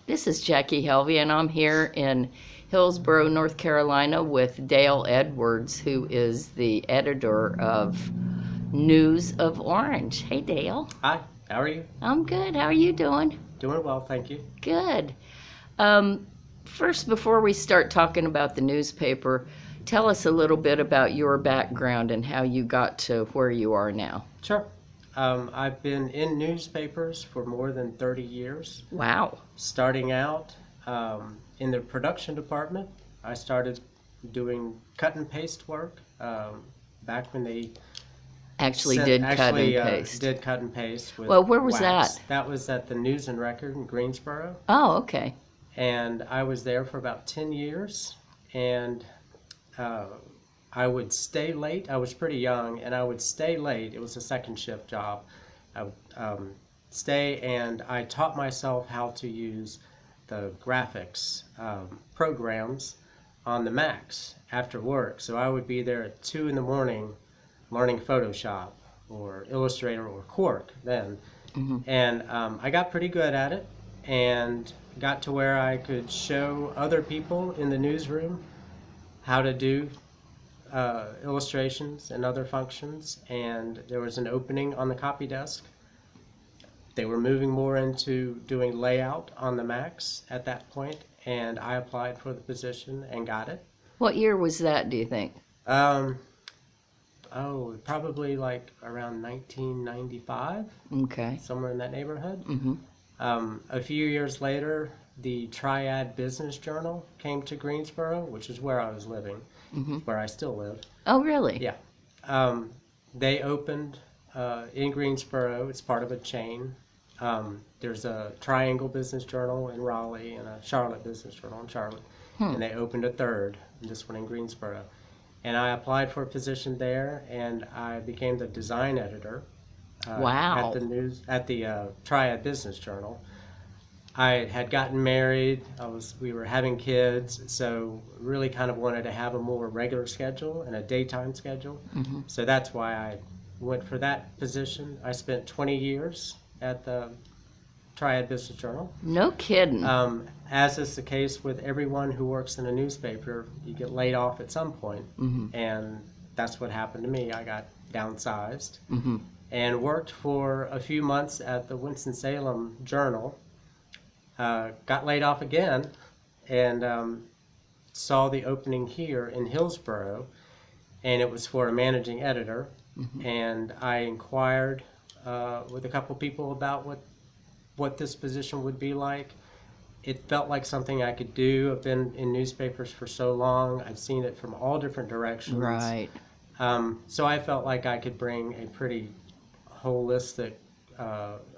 This is Jackie Helvey, and I'm here in Hillsborough, North Carolina with Dale Edwards, who is the editor of News of Orange. Hey, Dale. Hi, how are you? I'm good. How are you doing? Doing well, thank you. Good. First, before we start talking about the newspaper, tell us a little bit about your background and how you got to where you are now. Sure. I've been in newspapers for more than 30 years. Wow. Starting out in the production department, I started doing cut and paste work back when they Did cut and paste. Did cut and paste with Well, where was wax. that? That was at the News and Record in Greensboro. Oh, okay. And I was there for about 10 years, and I would stay late. I was pretty young, and I would stay late. It was a second shift job. I would stay, and I taught myself how to use the graphics programs on the Macs after work. So I would be there at 2 in the morning learning Photoshop or Illustrator or Quark then. Mm-hmm. And I got pretty good at it and got to where I could show other people in the newsroom how to do illustrations and other functions, and there was an opening on the copy desk. They were moving more into doing layout on the Macs at that point, and I applied for the position and got it. What year was that, do you think? Probably like around 1995, Okay. somewhere in that neighborhood. Mm-hmm. A few years later, the Triad Business Journal came to Greensboro, which is where I was living, Mm-hmm. where I still live. Oh, really? Yeah. They opened in Greensboro. It's part of a chain. There's a Triangle Business Journal in Raleigh and a Charlotte Business Journal in Charlotte. And they opened a third, this one in Greensboro. And I applied for a position there, and I became the design editor Wow. at the Triad Business Journal. I had gotten married. We were having kids, so really kind of wanted to have a more regular schedule and a daytime schedule. Mm-hmm. So that's why I went for that position. I spent 20 years at the Triad Business Journal. No kidding. As is the case with everyone who works in a newspaper, you get laid off at some point. Mm-hmm. And that's what happened to me. I got downsized Mm-hmm. and worked for a few months at the Winston-Salem Journal. Got laid off again, and saw the opening here in Hillsborough, and it was for a managing editor. Mm-hmm. And I inquired with a couple people about what this position would be like. It felt like something I could do. I've been in newspapers for so long. I've seen it from all different directions. Right. So I felt like I could bring a pretty holistic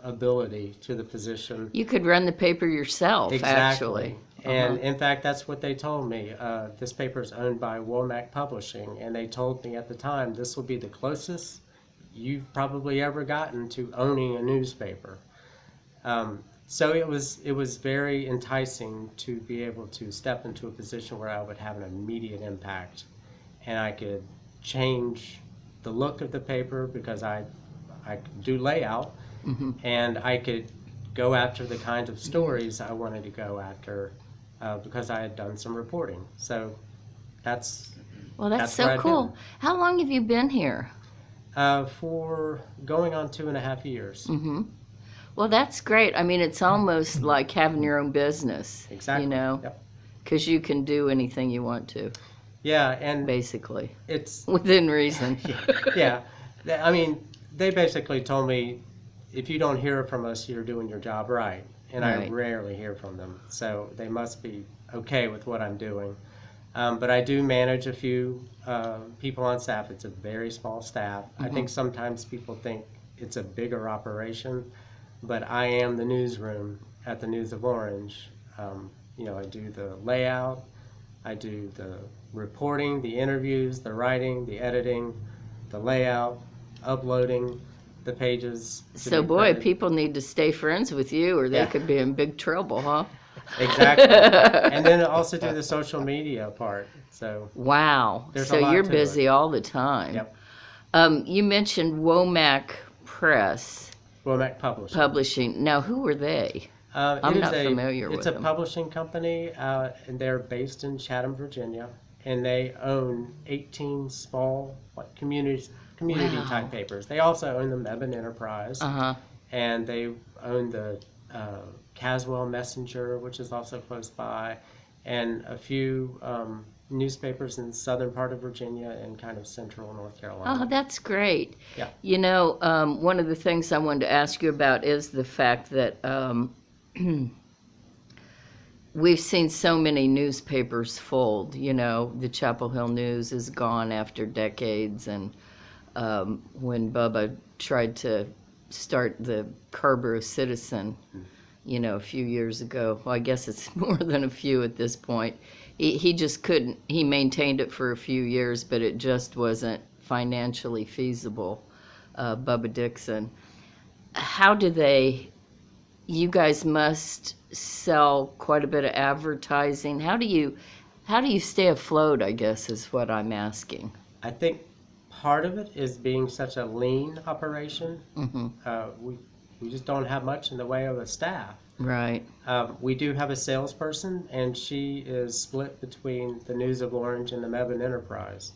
ability to the position. You could run the paper yourself, Exactly. actually. And in fact, that's what they told me. This paper is owned by Womack Publishing, and they told me at the time this will be the closest you've probably ever gotten to owning a newspaper. So it was very enticing to be able to step into a position where I would have an immediate impact, and I could change the look of the paper because I could do layout. Mm-hmm. And I could go after the kinds of stories I wanted to go after because I had done some reporting. So that's so cool. How long have you been here? For going on 2.5 years. Mm-hmm. Well, that's great. I mean, it's almost like having your own business. Exactly. You know, Yep. because you can do anything you want to, Yeah, and basically, it's within reason. yeah. I mean, they basically told me, if you don't hear from us, you're doing your job right. And I Right. rarely hear from them, so they must be okay with what I'm doing. But I do manage a few people on staff. It's a very small staff. I think sometimes people think it's a bigger operation, but I am the newsroom at the News of Orange. I do the layout, I do the reporting, the interviews, the writing, the editing, the layout, uploading the pages. So, boy, people need to stay friends with you, or they Yeah. could be in big trouble, huh? Exactly. And then also do the social media part. So Wow. There's So a lot you're to busy all the time. Yep. You mentioned Womack Press Womack Publishing. Publishing. Now, who were they? I'm not familiar It's with a them. publishing company, and they're based in Chatham, Virginia, and they own 18 small community type Wow. papers. They also own the Mebane Enterprise, Uh-huh. and they own the Caswell Messenger, which is also close by, and a few newspapers in the southern part of Virginia and kind of central North Oh, Carolina. that's great. Yeah. You know, one of the things I wanted to ask you about is the fact that we've seen so many newspapers fold. You know, the Chapel Hill News is gone after decades, and when Bubba tried to start the Carrboro Citizen, you know, a few years ago, well, I guess it's more than a few at this point, he just couldn't, he maintained it for a few years, but it just wasn't financially feasible, Bubba Dixon. How do they, you guys must sell quite a bit of advertising. How do you stay afloat, I guess, is what I'm asking. I think part of it is being such a lean operation. Hmm. We just don't have much in the way of a staff. Right. We do have a salesperson, and she is split between the News of Orange and the Mebane Enterprise.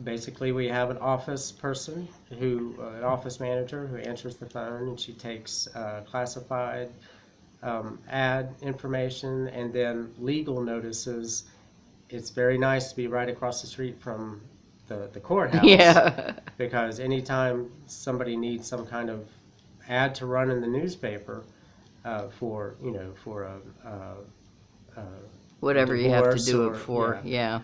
Basically, we have an office person an office manager who answers the phone, and she takes classified ad information and then legal notices. It's very nice to be right across the street from the courthouse. Yeah. Because anytime somebody needs some kind of ad to run in the newspaper for a Whatever you have to divorce do or, it for. Yeah.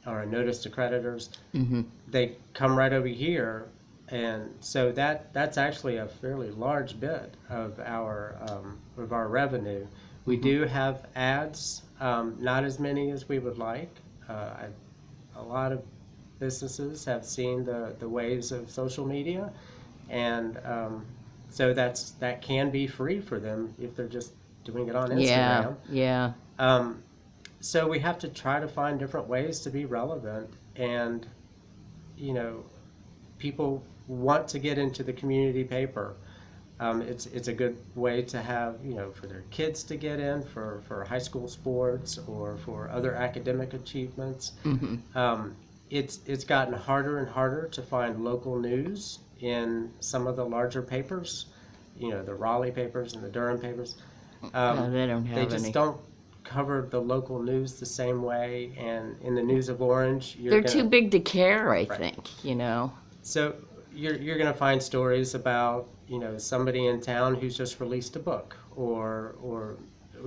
or a notice to creditors, Hmm. they come right over here, and so that's actually a fairly large bit of our revenue. We do have ads, not as many as we would like. A lot of businesses have seen the ways of social media, and so that can be free for them if they're just doing it on Yeah. Instagram. Yeah. So we have to try to find different ways to be relevant, and people want to get into the community paper. It's a good way to have, for their kids to get in for high school sports or for other academic achievements. Hmm. It's gotten harder and harder to find local news in some of the larger papers, the Raleigh papers and the Durham papers. No, they don't They have just any. don't cover the local news the same way. And in the News of Orange, They're too big to care, I Right. think, you know. So you're going to find stories about somebody in town who's just released a book, or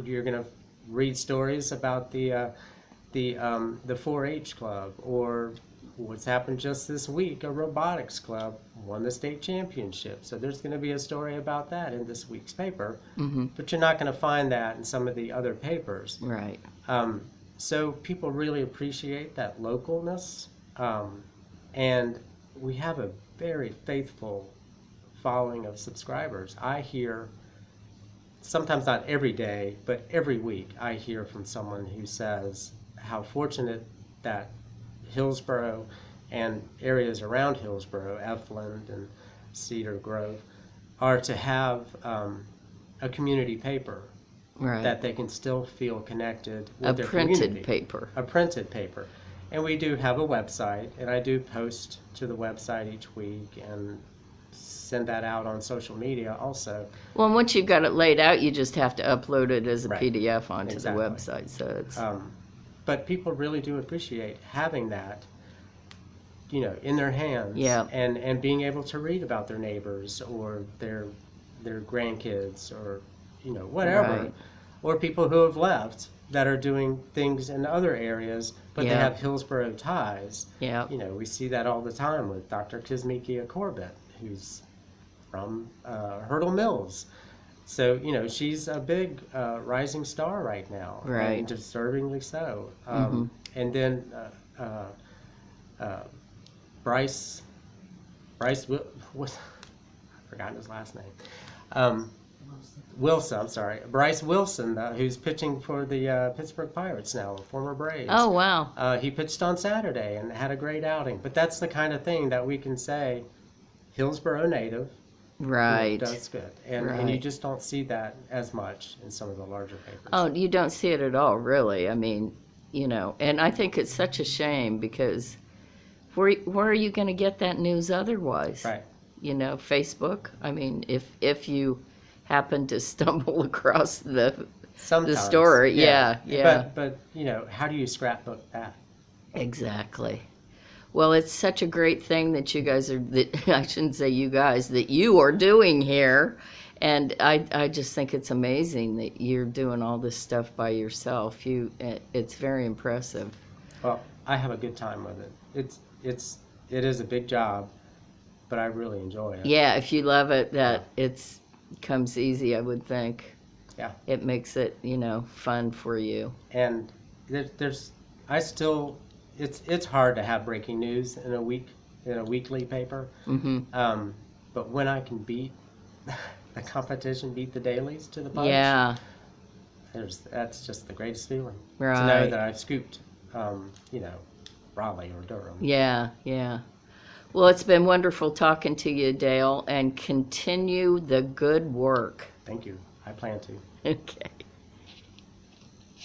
you're going to read stories about the 4-H club, or what's happened just this week. A robotics club won the state championship, so there's going to be a story about that in this week's paper. Hmm. But you're not going to find that in some of the other papers. Right. So people really appreciate that localness, and we have a very faithful following of subscribers. I hear, sometimes not every day, but every week, I hear from someone who says how fortunate that Hillsborough and areas around Hillsborough, Efland and Cedar Grove, are to have a community paper Right. that they can still feel connected with A their printed community. paper. A printed paper. And we do have a website, and I do post to the website each week and send that out on social media also. Well, once you've got it laid out, you just have to upload it as a Right. PDF onto Exactly. the website. So it's But people really do appreciate having that, in their hands, Yeah. and being able to read about their neighbors or their grandkids or whatever, Right. or people who have left that are doing things in other areas, but they Yeah. have Hillsborough ties. yeah. We see that all the time with Dr. Kismikia Corbett, who's from Hurdle Mills. So, she's a big rising star right now. Right. And deservingly so. Mhm. And then Bryce, I've forgotten his last name. Wilson, I'm sorry. Bryce Wilson, who's pitching for the Pittsburgh Pirates now, a former Braves. Oh, wow. He pitched on Saturday and had a great outing. But that's the kind of thing that we can say, Hillsborough native, Right. does good. And you Right. just don't see that as much in some of the larger papers. Oh, you don't see it at all, really. I mean, and I think it's such a shame because where are you going to get that news otherwise? Right. Facebook. I mean, if you happen to stumble across the Sometimes. story, yeah. But how do you scrapbook that? Exactly. Well, it's such a great thing that you guys are, that I shouldn't say you guys, that you are doing here. And I just think it's amazing that you're doing all this stuff by yourself. It's very impressive. Well, I have a good time with it. It is a big job, but I really enjoy it. Yeah, if you love it, it's comes easy, I would think. Yeah. It makes it, fun for you. And it's hard to have breaking news in a weekly paper. Mm-hmm. But when I can beat the competition, beat the dailies to the punch, Yeah, that's just the greatest feeling. To know right. that I've scooped, Raleigh or Durham. Yeah, yeah. Well, it's been wonderful talking to you, Dale, and continue the good work. Thank you. I plan to. Okay.